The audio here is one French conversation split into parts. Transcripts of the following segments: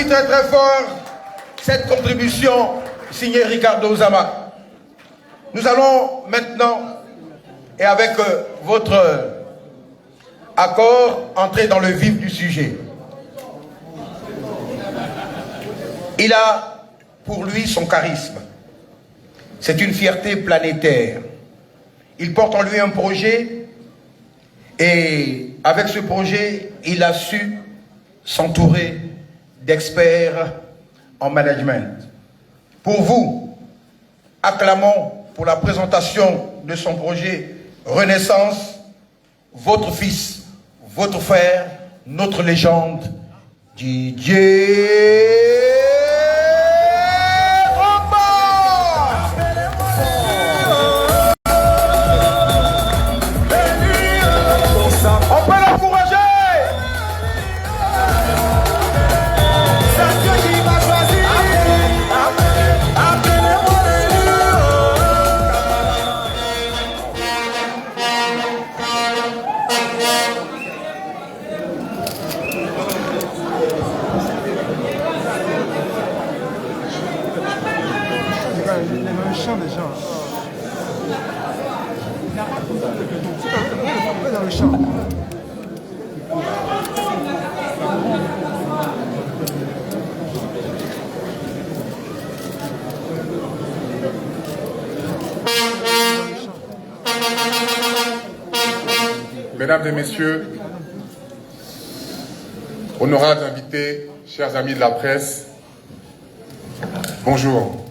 applaudit très très fort cette contribution signée Ricardo Zama. Nous allons maintenant, et avec votre accord, entrer dans le vif du sujet. Il a pour lui son charisme. C'est une fierté planétaire. Il porte en lui un projet et avec ce projet, il a su s'entourer d'experts en management. Pour vous, acclamons pour la présentation de son projet Renaissance, votre fils, votre frère, notre légende, Didier Drogba. On peut l'encourager. Dans le champ. Mesdames et messieurs, honorables invités, chers amis de la presse, bonjour.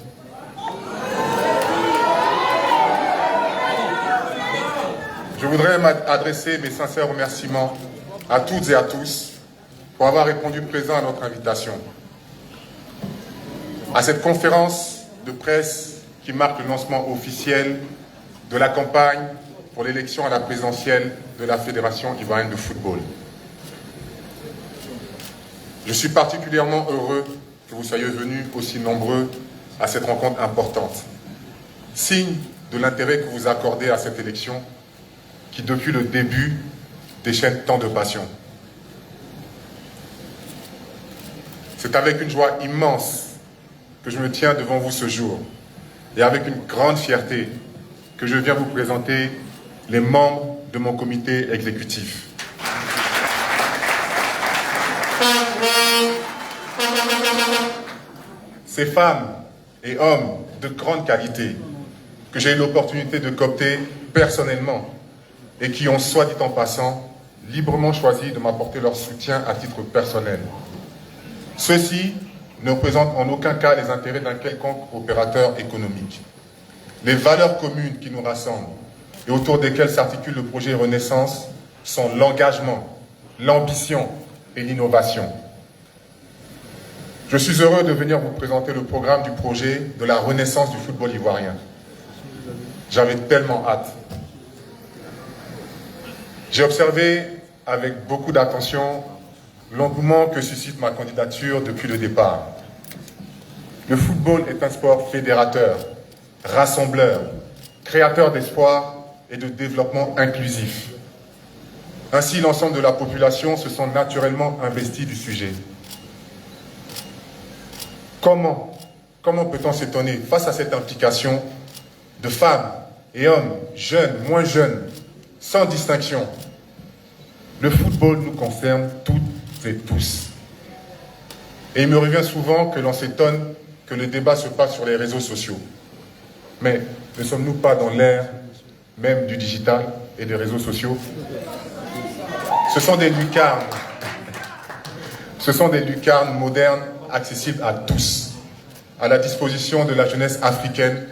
Je voudrais adresser mes sincères remerciements à toutes et à tous pour avoir répondu présent à notre invitation. À cette conférence de presse qui marque le lancement officiel de la campagne pour l'élection à la présidentielle de la Fédération ivoirienne de football. Je suis particulièrement heureux que vous soyez venus aussi nombreux à cette rencontre importante. Signe de l'intérêt que vous accordez à cette élection qui, depuis le début, déchaîne tant de passion. C'est avec une joie immense que je me tiens devant vous ce jour et avec une grande fierté que je viens vous présenter les membres de mon comité exécutif. Ces femmes et hommes de grande qualité que j'ai eu l'opportunité de coopter personnellement et qui ont, soit dit en passant, librement choisi de m'apporter leur soutien à titre personnel. Ceux-ci ne représentent en aucun cas les intérêts d'un quelconque opérateur économique. Les valeurs communes qui nous rassemblent et autour desquelles s'articule le projet Renaissance sont l'engagement, l'ambition et l'innovation. Je suis heureux de venir vous présenter le programme du projet de la Renaissance du football ivoirien. J'avais tellement hâte. J'ai observé avec beaucoup d'attention l'engouement que suscite ma candidature depuis le départ. Le football est un sport fédérateur, rassembleur, créateur d'espoir et de développement inclusif. Ainsi, l'ensemble de la population se sent naturellement investi du sujet. Comment peut-on s'étonner face à cette implication de femmes et hommes, jeunes, moins jeunes, sans distinction? Le football nous concerne toutes et tous. Et il me revient souvent que l'on s'étonne que le débat se passe sur les réseaux sociaux. Mais ne sommes-nous pas dans l'ère même du digital et des réseaux sociaux? Ce sont des lucarnes. Ce sont des lucarnes modernes accessibles à tous, à la disposition de la jeunesse africaine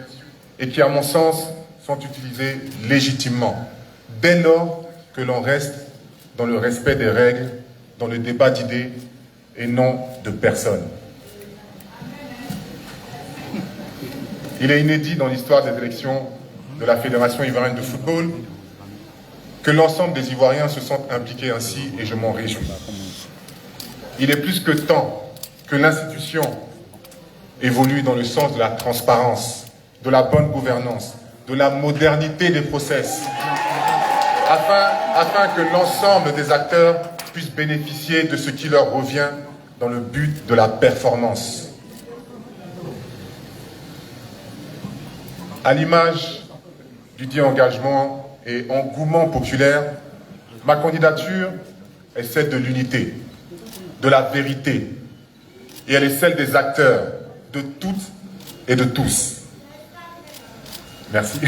et qui, à mon sens, sont utilisées légitimement, dès lors que l'on reste dans le respect des règles, dans le débat d'idées et non de personnes. Il est inédit dans l'histoire des élections de la Fédération ivoirienne de football que l'ensemble des Ivoiriens se sentent impliqués ainsi et je m'en réjouis. Il est plus que temps que l'institution évolue dans le sens de la transparence, de la bonne gouvernance, de la modernité des process, afin que l'ensemble des acteurs puissent bénéficier de ce qui leur revient dans le but de la performance. À l'image du dit engagement et engouement populaire, ma candidature est celle de l'unité, de la vérité, et elle est celle des acteurs, de toutes et de tous. Merci.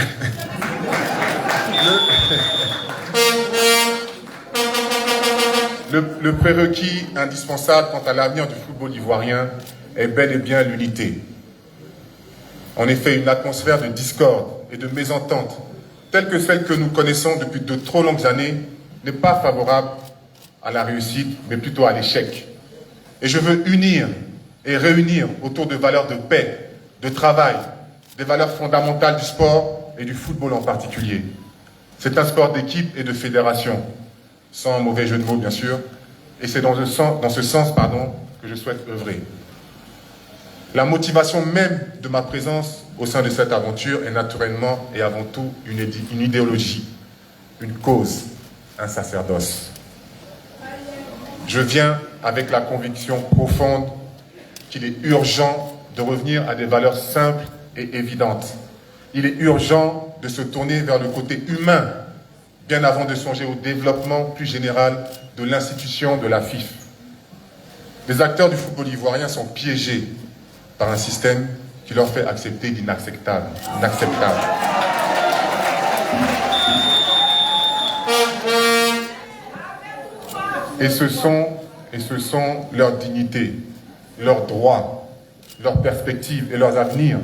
Le prérequis indispensable quant à l'avenir du football ivoirien est bel et bien l'unité. En effet, une atmosphère de discorde et de mésentente, telle que celle que nous connaissons depuis de trop longues années, n'est pas favorable à la réussite, mais plutôt à l'échec. Et je veux unir et réunir autour de valeurs de paix, de travail, des valeurs fondamentales du sport et du football en particulier. C'est un sport d'équipe et de fédération, sans mauvais jeu de mots bien sûr, et c'est dans ce sens que je souhaite œuvrer. La motivation même de ma présence au sein de cette aventure est naturellement et avant tout une idéologie, une cause, un sacerdoce. Je viens avec la conviction profonde qu'il est urgent de revenir à des valeurs simples et évidentes. Il est urgent de se tourner vers le côté humain, bien avant de songer au développement plus général de l'institution de la FIF. Les acteurs du football ivoirien sont piégés par un système qui leur fait accepter l'inacceptable. Et ce sont leurs dignités, leurs droits, leurs perspectives et leurs avenirs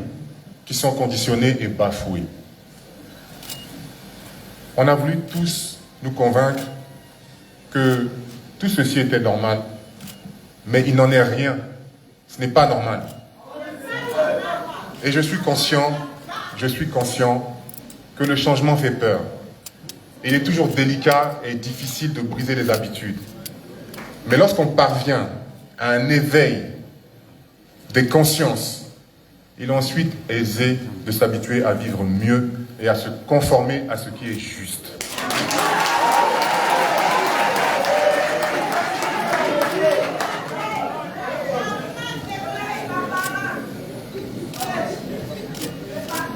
qui sont conditionnés et bafoués. On a voulu tous nous convaincre que tout ceci était normal, mais il n'en est rien. Ce n'est pas normal. Et je suis conscient que le changement fait peur. Il est toujours délicat et difficile de briser les habitudes. Mais lorsqu'on parvient à un éveil des consciences, il est ensuite aisé de s'habituer à vivre mieux et à se conformer à ce qui est juste.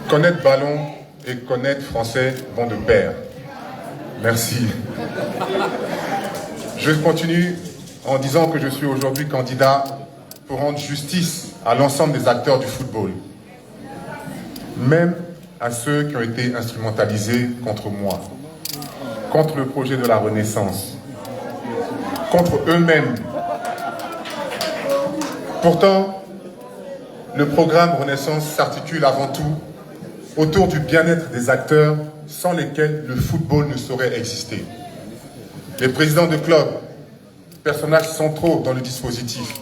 Connaître ballon et connaître français vont de pair. Merci. Je continue en disant que je suis aujourd'hui candidat pour rendre justice à l'ensemble des acteurs du football, même à ceux qui ont été instrumentalisés contre moi, contre le projet de la Renaissance, contre eux-mêmes. Pourtant, le programme Renaissance s'articule avant tout autour du bien-être des acteurs sans lesquels le football ne saurait exister. Les présidents de clubs, personnages centraux dans le dispositif,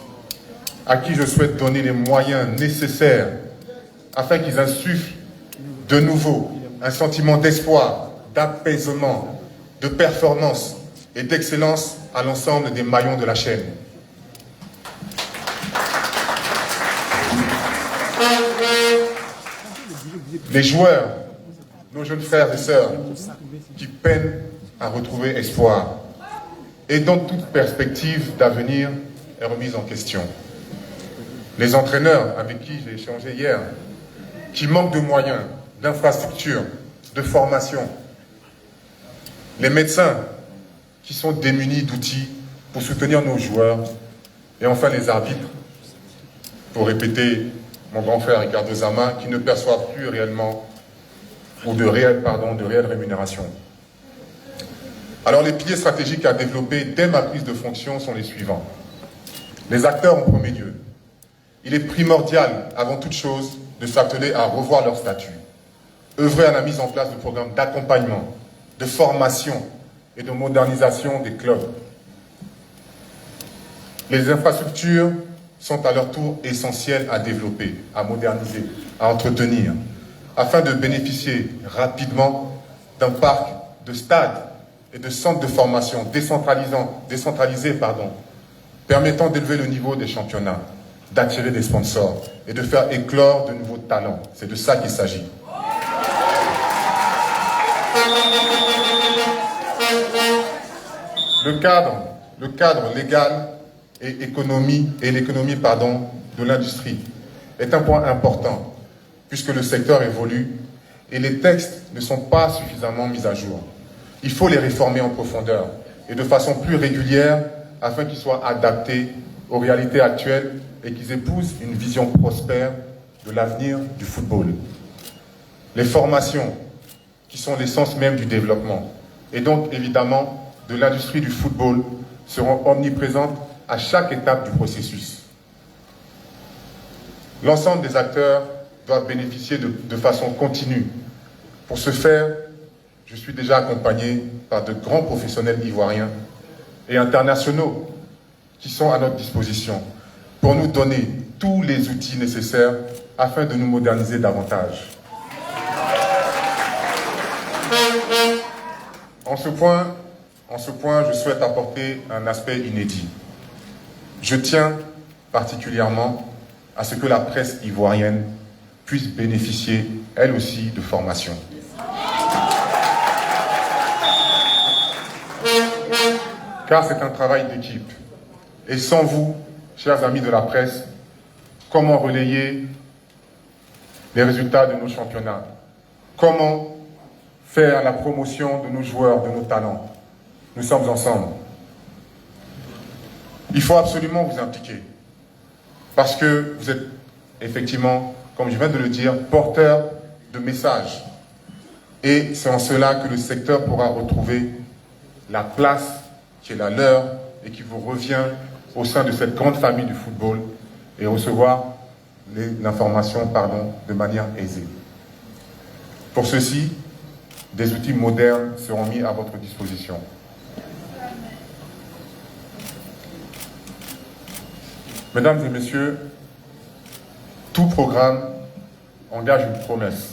à qui je souhaite donner les moyens nécessaires afin qu'ils insufflent de nouveau un sentiment d'espoir, d'apaisement, de performance et d'excellence à l'ensemble des maillons de la chaîne. Les joueurs, nos jeunes frères et sœurs, qui peinent à retrouver espoir et dont toute perspective d'avenir est remise en question. Les entraîneurs avec qui j'ai échangé hier, qui manquent de moyens, d'infrastructures, de formation. Les médecins qui sont démunis d'outils pour soutenir nos joueurs. Et enfin les arbitres, pour répéter mon grand frère Ricardo Zama, qui ne perçoivent plus réellement ou de réelle rémunération. Alors les piliers stratégiques à développer dès ma prise de fonction sont les suivants. Les acteurs en premier lieu. Il est primordial, avant toute chose, de s'atteler à revoir leur statut, œuvrer à la mise en place de programmes d'accompagnement, de formation et de modernisation des clubs. Les infrastructures sont à leur tour essentielles à développer, à moderniser, à entretenir, afin de bénéficier rapidement d'un parc de stades et de centres de formation décentralisés, permettant d'élever le niveau des championnats, d'attirer des sponsors et de faire éclore de nouveaux talents. C'est de ça qu'il s'agit. Le cadre légal et l'économie de l'industrie est un point important, puisque le secteur évolue et les textes ne sont pas suffisamment mis à jour. Il faut les réformer en profondeur et de façon plus régulière afin qu'ils soient adaptés aux réalités actuelles et qu'ils épousent une vision prospère de l'avenir du football. Les formations, qui sont l'essence même du développement, et donc évidemment de l'industrie du football, seront omniprésentes à chaque étape du processus. L'ensemble des acteurs doivent bénéficier de façon continue. Pour ce faire, je suis déjà accompagné par de grands professionnels ivoiriens et internationaux qui sont à notre disposition pour nous donner tous les outils nécessaires afin de nous moderniser davantage. En ce point, je souhaite apporter un aspect inédit. Je tiens particulièrement à ce que la presse ivoirienne puisse bénéficier, elle aussi, de formation. Car c'est un travail d'équipe. Et sans vous, chers amis de la presse, comment relayer les résultats de nos championnats? Comment faire la promotion de nos joueurs, de nos talents? Nous sommes ensemble. Il faut absolument vous impliquer. Parce que vous êtes effectivement, comme je viens de le dire, porteur de messages. Et c'est en cela que le secteur pourra retrouver la place qui est la leur et qui vous revient au sein de cette grande famille du football et recevoir l'information de manière aisée. Pour ceci, des outils modernes seront mis à votre disposition. Mesdames et messieurs, tout programme engage une promesse.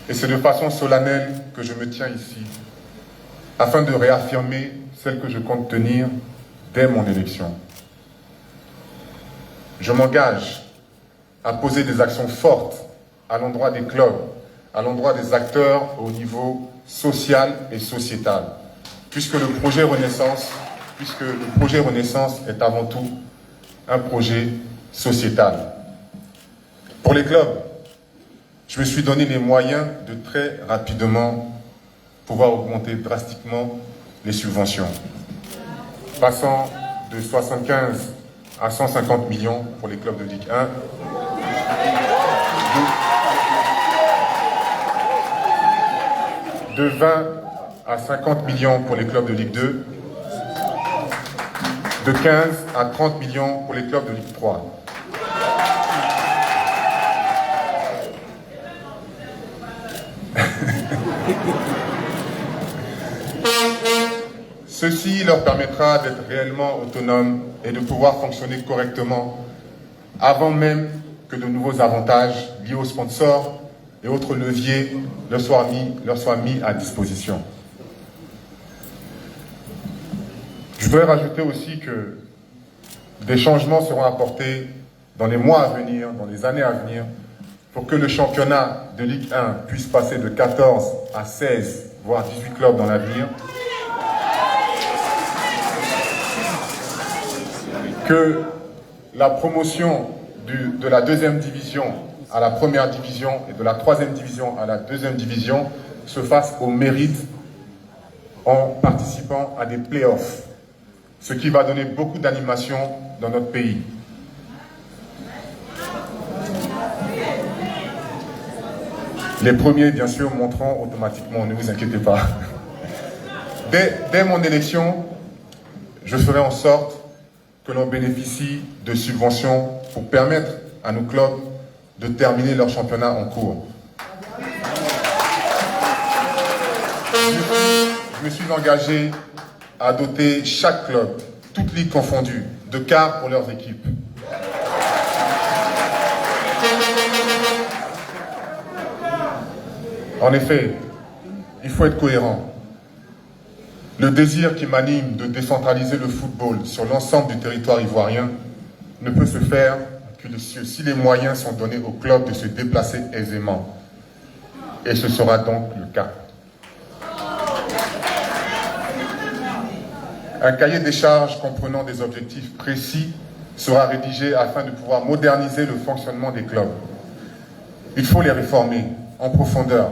Et c'est de façon solennelle que je me tiens ici, afin de réaffirmer celle que je compte tenir dès mon élection. Je m'engage à poser des actions fortes à l'endroit des clubs, à l'endroit des acteurs au niveau social et sociétal, puisque le projet Renaissance est avant tout un projet sociétal. Pour les clubs, je me suis donné les moyens de très rapidement pouvoir augmenter drastiquement les subventions, passant de 75 à 150 millions pour les clubs de Ligue 1, de 20 à 50 millions pour les clubs de Ligue 2, de 15 à 30 millions pour les clubs de Ligue 3. Ceci leur permettra d'être réellement autonomes et de pouvoir fonctionner correctement avant même que de nouveaux avantages liés aux sponsors et autres leviers leur soient mis à disposition. Je voudrais rajouter aussi que des changements seront apportés dans les mois à venir, dans les années à venir, pour que le championnat de Ligue 1 puisse passer de 14 à 16, voire 18 clubs dans l'avenir, que la promotion de la deuxième division à la première division et de la troisième division à la deuxième division se fasse au mérite en participant à des play-offs, ce qui va donner beaucoup d'animation dans notre pays. Les premiers, bien sûr, monteront automatiquement, ne vous inquiétez pas. Dès mon élection, je ferai en sorte que l'on bénéficie de subventions pour permettre à nos clubs de terminer leur championnat en cours. Je me suis engagé à doter chaque club, toutes ligues confondues, de cars pour leurs équipes. En effet, il faut être cohérent. Le désir qui m'anime de décentraliser le football sur l'ensemble du territoire ivoirien ne peut se faire que si les moyens sont donnés aux clubs de se déplacer aisément. Et ce sera donc le cas. Un cahier des charges comprenant des objectifs précis sera rédigé afin de pouvoir moderniser le fonctionnement des clubs. Il faut les réformer en profondeur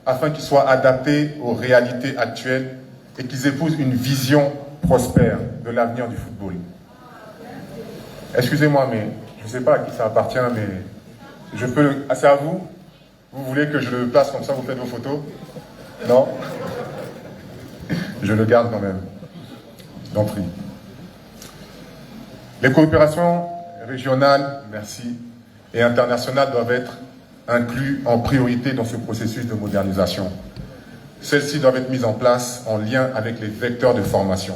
afin qu'ils soient adaptés aux réalités actuelles et qu'ils épousent une vision prospère de l'avenir du football. Excusez-moi, mais je ne sais pas à qui ça appartient, mais je peux le... Ah, c'est à vous? Vous voulez que je le place comme ça, vous faites vos photos? Non? Je le garde quand même. D'entrée. Les coopérations régionales, merci, et internationales doivent être incluses en priorité dans ce processus de modernisation. Celles-ci doivent être mises en place en lien avec les vecteurs de formation,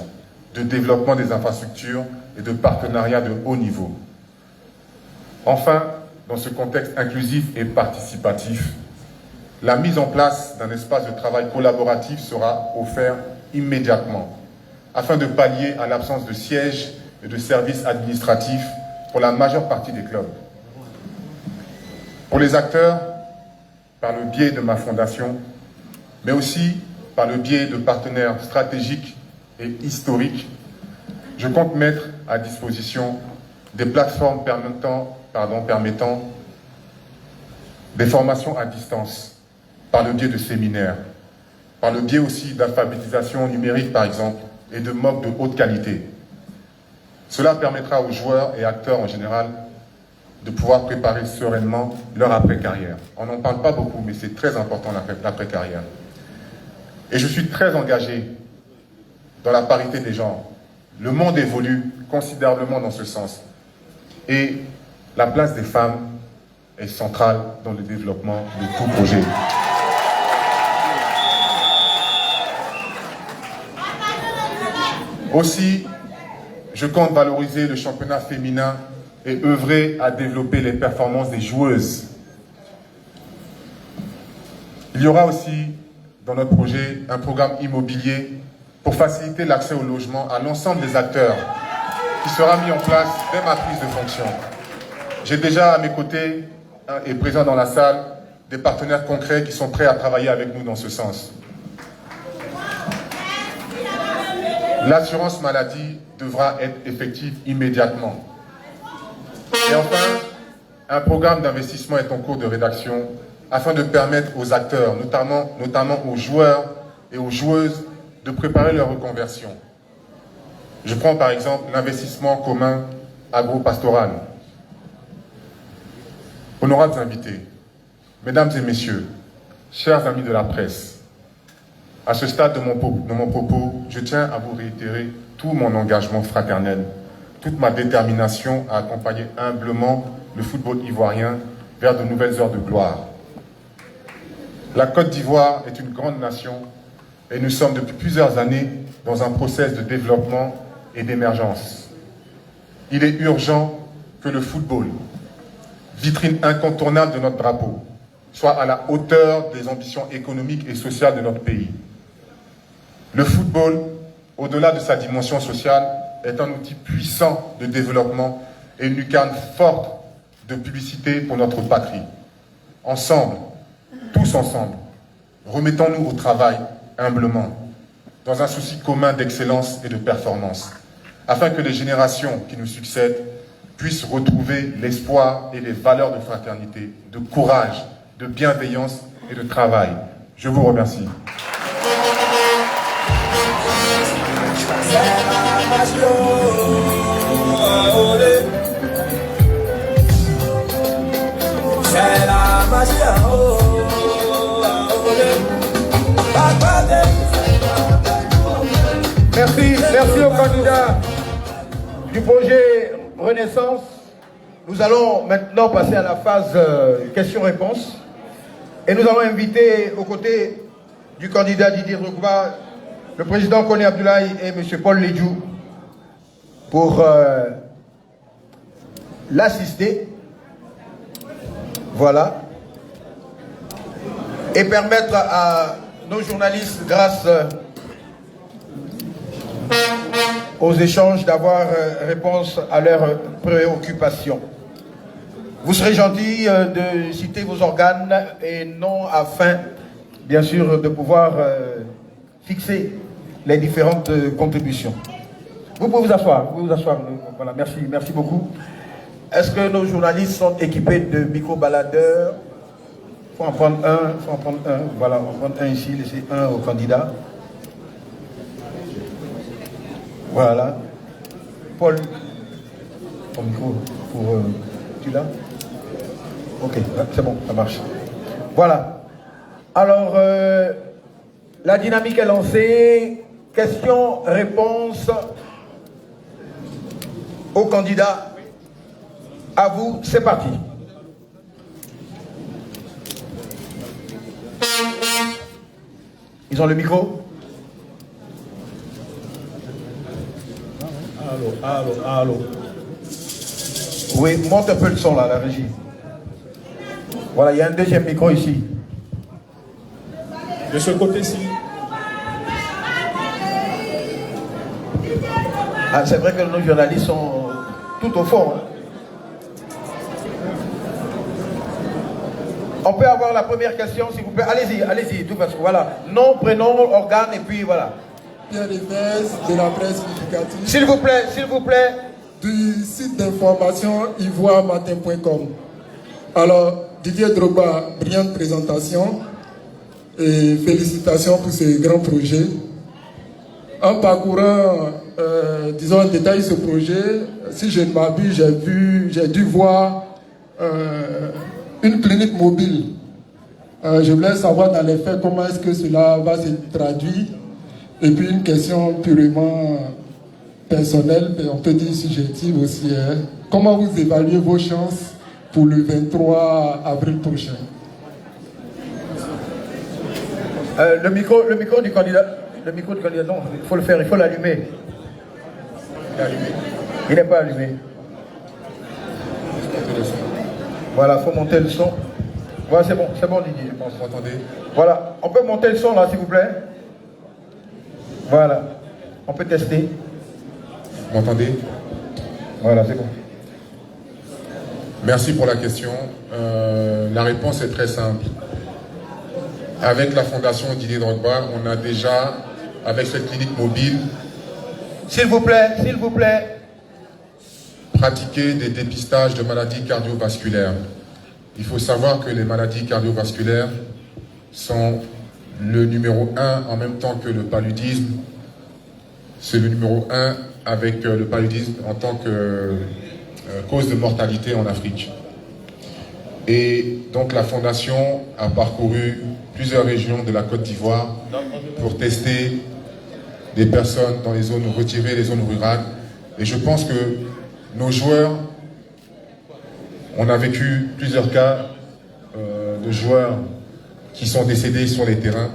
de développement des infrastructures et de partenariats de haut niveau. Enfin, dans ce contexte inclusif et participatif, la mise en place d'un espace de travail collaboratif sera offerte immédiatement, afin de pallier à l'absence de sièges et de services administratifs pour la majeure partie des clubs. Pour les acteurs, par le biais de ma fondation, mais aussi par le biais de partenaires stratégiques et historiques, je compte mettre à disposition des plateformes permettant des formations à distance, par le biais de séminaires, par le biais aussi d'alphabétisation numérique par exemple, et de MOOC de haute qualité. Cela permettra aux joueurs et acteurs en général de pouvoir préparer sereinement leur après-carrière. On n'en parle pas beaucoup, mais c'est très important l'après-carrière. Et je suis très engagé dans la parité des genres. Le monde évolue considérablement dans ce sens. Et la place des femmes est centrale dans le développement de tout projet. Aussi, je compte valoriser le championnat féminin et œuvrer à développer les performances des joueuses. Il y aura aussi dans notre projet un programme immobilier pour faciliter l'accès au logement à l'ensemble des acteurs qui sera mis en place dès ma prise de fonction. J'ai déjà à mes côtés et présents dans la salle des partenaires concrets qui sont prêts à travailler avec nous dans ce sens. L'assurance maladie devra être effective immédiatement. Et enfin, un programme d'investissement est en cours de rédaction afin de permettre aux acteurs, notamment aux joueurs et aux joueuses, de préparer leur reconversion. Je prends par exemple l'investissement commun agro-pastoral. Honorables invités, mesdames et messieurs, chers amis de la presse, à ce stade de mon propos, je tiens à vous réitérer tout mon engagement fraternel, toute ma détermination à accompagner humblement le football ivoirien vers de nouvelles heures de gloire. La Côte d'Ivoire est une grande nation et nous sommes depuis plusieurs années dans un processus de développement et d'émergence. Il est urgent que le football, vitrine incontournable de notre drapeau, soit à la hauteur des ambitions économiques et sociales de notre pays. Le football, au-delà de sa dimension sociale, est un outil puissant de développement et une lucarne forte de publicité pour notre patrie. Ensemble, tous ensemble, remettons-nous au travail humblement, dans un souci commun d'excellence et de performance, afin que les générations qui nous succèdent puissent retrouver l'espoir et les valeurs de fraternité, de courage, de bienveillance et de travail. Je vous remercie. Merci aux candidats du projet Renaissance. Nous allons maintenant passer à la phase questions-réponses. Et nous allons inviter aux côtés du candidat Didier Drogba, le président Koné Abdoulaye et M. Paul Ledjou pour l'assister. Voilà. Et permettre à nos journalistes, grâce aux échanges, d'avoir réponse à leurs préoccupations. Vous serez gentil de citer vos organes et non afin, bien sûr, de pouvoir fixer les différentes contributions. Vous pouvez vous asseoir, voilà, merci beaucoup. Est-ce que nos journalistes sont équipés de micro-baladeurs? Il faut en prendre un, voilà, on va prendre un ici, laisser un au candidat. Voilà. Paul, ton micro, tu l'as? Ok, c'est bon, ça marche. Voilà. Alors, la dynamique est lancée. Questions, réponses aux candidats. À vous, c'est parti. Ils ont le micro? Allô. Oui, monte un peu le son là, la régie. Voilà, il y a un deuxième micro ici. De ce côté-ci. Ah, c'est vrai que nos journalistes sont tout au fond. Hein. On peut avoir la première question, s'il vous plaît. Allez-y, tout parce que voilà. Nom, prénom, organe, et puis voilà. Pierre Evers de la presse publicative. S'il vous plaît. Du site d'information ivoirematin.com. Alors, Didier Drogba, brillante présentation et félicitations pour ce grand projet. En parcourant, disons en détail ce projet, si je ne m'abuse, j'ai dû voir une clinique mobile. Je voulais savoir dans les faits comment est-ce que cela va se traduire. Et puis une question purement personnelle, mais on peut dire subjective aussi. Hein. Comment vous évaluez vos chances pour le 23 avril prochain? Le micro du candidat. Non, il faut le faire, il faut l'allumer. Il n'est pas allumé. Voilà, il faut monter le son. Voilà, c'est bon Didier, je pense. Vous m'entendez? Voilà, on peut monter le son là, s'il vous plaît. Voilà, on peut tester. Vous m'entendez? Voilà, c'est bon. Merci pour la question. La réponse est très simple. Avec la fondation Didier Drogba, on a déjà, avec cette clinique mobile, S'il vous plaît. pratiqué des dépistages de maladies cardiovasculaires. Il faut savoir que les maladies cardiovasculaires sont le numéro 1 en même temps que le paludisme. C'est le numéro 1 avec le paludisme en tant que cause de mortalité en Afrique. Et donc la fondation a parcouru plusieurs régions de la Côte d'Ivoire pour tester des personnes dans les zones retirées, les zones rurales. Et je pense que nos joueurs, on a vécu plusieurs cas de joueurs qui sont décédés sur les terrains.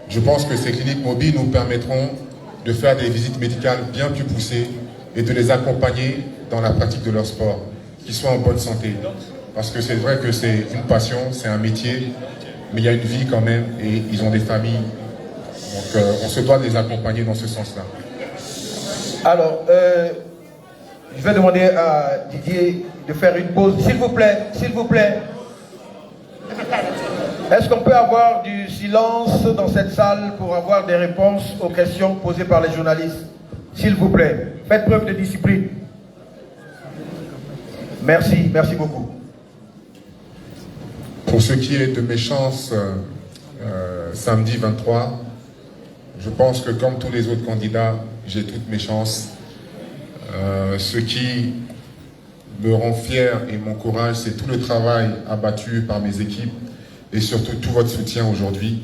Je pense que ces cliniques mobiles nous permettront de faire des visites médicales bien plus poussées et de les accompagner dans la pratique de leur sport, qu'ils soient en bonne santé. Parce que c'est vrai que c'est une passion, c'est un métier, mais il y a une vie quand même et ils ont des familles. Donc on se doit de les accompagner dans ce sens-là. Alors, je vais demander à Didier de faire une pause. S'il vous plaît. Est-ce qu'on peut avoir du silence dans cette salle pour avoir des réponses aux questions posées par les journalistes? S'il vous plaît, faites preuve de discipline. Merci beaucoup. Pour ce qui est de mes chances, samedi 23, je pense que comme tous les autres candidats, j'ai toutes mes chances. Ce qui me rend fier et m'encourage, c'est tout le travail abattu par mes équipes et surtout tout votre soutien aujourd'hui.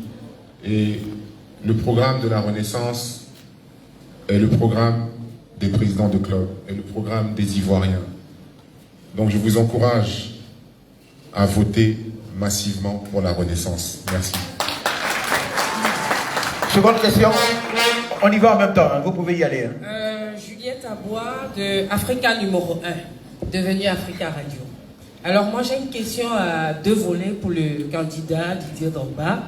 Et le programme de la Renaissance est le programme des présidents de club, est le programme des Ivoiriens. Donc je vous encourage à voter massivement pour la Renaissance. Merci. Seconde question. On y va en même temps, hein. Vous pouvez y aller. Hein. Juliette Abois de Africa numéro 1, devenue Africa Radio. Alors moi j'ai une question à deux volets pour le candidat Didier Drogba.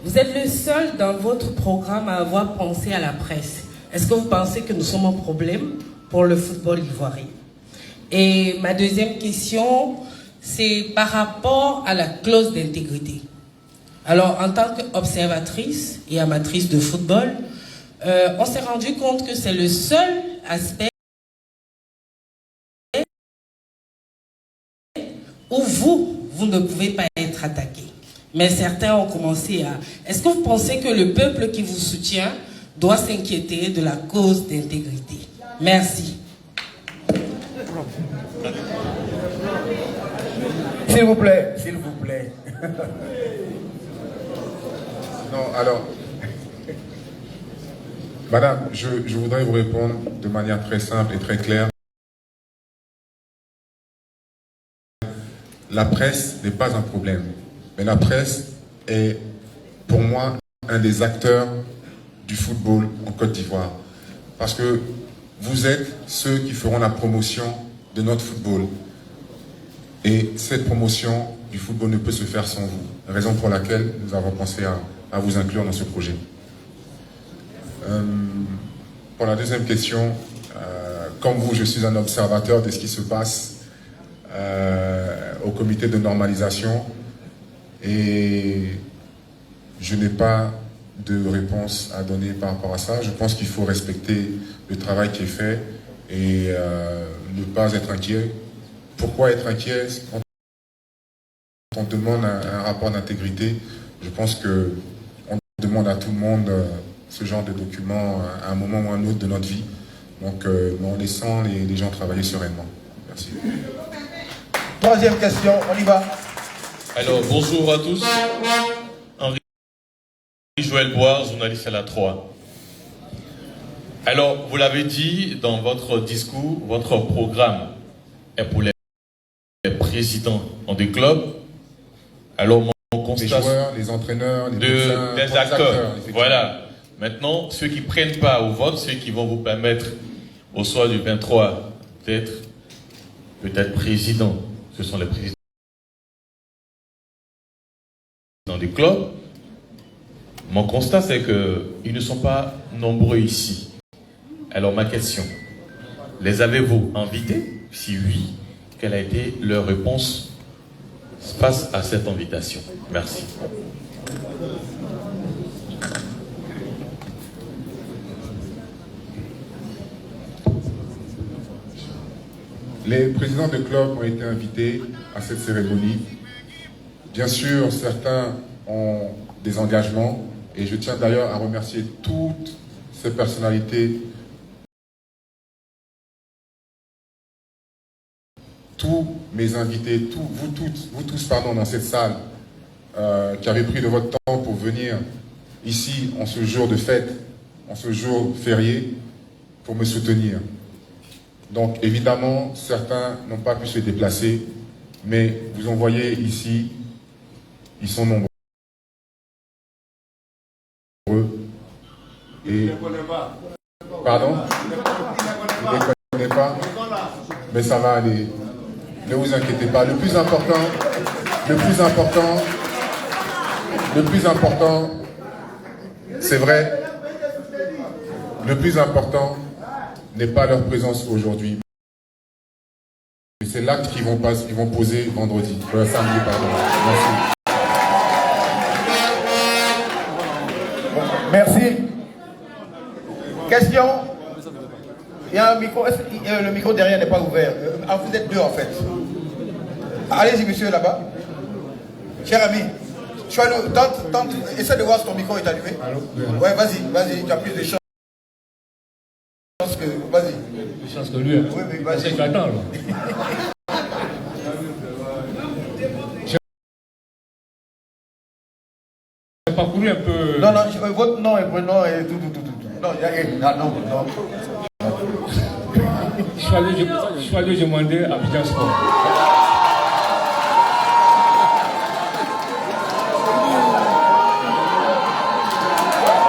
Vous êtes le seul dans votre programme à avoir pensé à la presse. Est-ce que vous pensez que nous sommes un problème pour le football ivoirien? Et ma deuxième question, c'est par rapport à la clause d'intégrité. Alors, en tant qu'observatrice et amatrice de football, on s'est rendu compte que c'est le seul aspect où vous ne pouvez pas être attaqué. Mais certains ont commencé à... Est-ce que vous pensez que le peuple qui vous soutient doit s'inquiéter de la cause d'intégrité? Merci. S'il vous plaît, s'il vous plaît. Non, alors, madame, je voudrais vous répondre de manière très simple et très claire. La presse n'est pas un problème, mais la presse est, pour moi, un des acteurs du football en Côte d'Ivoire. Parce que vous êtes ceux qui feront la promotion de notre football. Et cette promotion du football ne peut se faire sans vous. Raison pour laquelle nous avons pensé à vous inclure dans ce projet. Pour la deuxième question, comme vous, je suis un observateur de ce qui se passe au comité de normalisation et je n'ai pas de réponse à donner par rapport à ça. Je pense qu'il faut respecter le travail qui est fait et ne pas être inquiet. Pourquoi être inquiet quand on demande un rapport d'intégrité? Je pense qu'on demande à tout le monde ce genre de document à un moment ou à un autre de notre vie. Donc, en laissant les gens travailler sereinement. Merci. Troisième question, on y va. Alors, bonjour à tous. Henri Joël Boire, journaliste à la 3. Alors, vous l'avez dit dans votre discours, votre programme est pour les présidents des clubs. Alors, mon constat... Les joueurs, les entraîneurs, les médecins, des acteurs. Voilà. Maintenant, ceux qui ne prennent pas au vote, ceux qui vont vous permettre au soir du 23 d'être peut-être président, ce sont les présidents des clubs. Mon constat, c'est qu'ils ne sont pas nombreux ici. Alors ma question, les avez-vous invités? Si oui, quelle a été leur réponse face à cette invitation? Merci. Les présidents de clubs ont été invités à cette cérémonie. Bien sûr, certains ont des engagements et je tiens d'ailleurs à remercier toutes ces personnalités, tous mes invités, vous tous dans cette salle qui avez pris de votre temps pour venir ici en ce jour de fête, en ce jour férié, pour me soutenir. Donc évidemment, certains n'ont pas pu se déplacer, mais vous en voyez ici, ils sont nombreux. Et... Pardon? Je ne les connais pas, mais ça va aller. Ne vous inquiétez pas. Le plus important, c'est vrai, le plus important n'est pas leur présence aujourd'hui. Mais c'est l'acte qu'ils vont poser vendredi, samedi, pardon. Merci. Merci. Question? Il y a un micro, le micro derrière n'est pas ouvert. Vous êtes deux en fait. Allez-y monsieur là-bas. Cher ami, essaie de voir si ton micro est allumé. Ouais, vas-y, tu as plus de chance que... Vas-y. Plus de chance que lui. Oui, vas-y. C'est éclatant, là. J'ai parcouru un peu... Non, votre nom et prénom et tout. Non. Je suis allé demander à Abidjan Sport.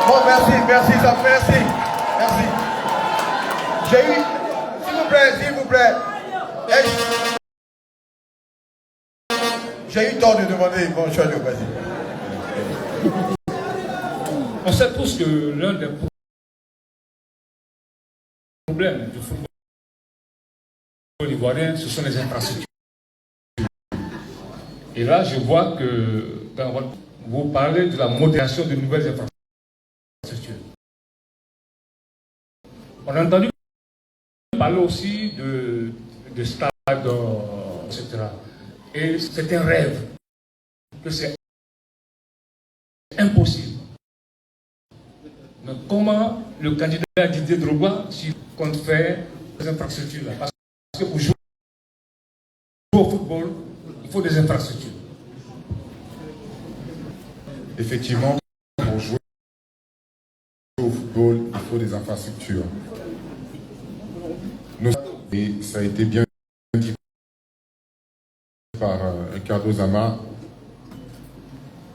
Bon, merci, ça merci. J'ai eu, s'il vous plaît. J'ai eu tort de demander, bon, je suis allé, vas-y. On sait tous que l'un des problèmes du football ivoirien, ce sont les infrastructures. Et là, je vois que vous parlez de la modération de nouvelles infrastructures. On a entendu parler aussi de stade, etc. Et c'est un rêve, que c'est impossible. Mais comment le candidat Didier Drogba compte faire ces infrastructures-là? Parce que pour jouer au football, il faut des infrastructures. Effectivement, pour jouer au football, il faut des infrastructures. Et ça a été bien dit par Ricardo Zama.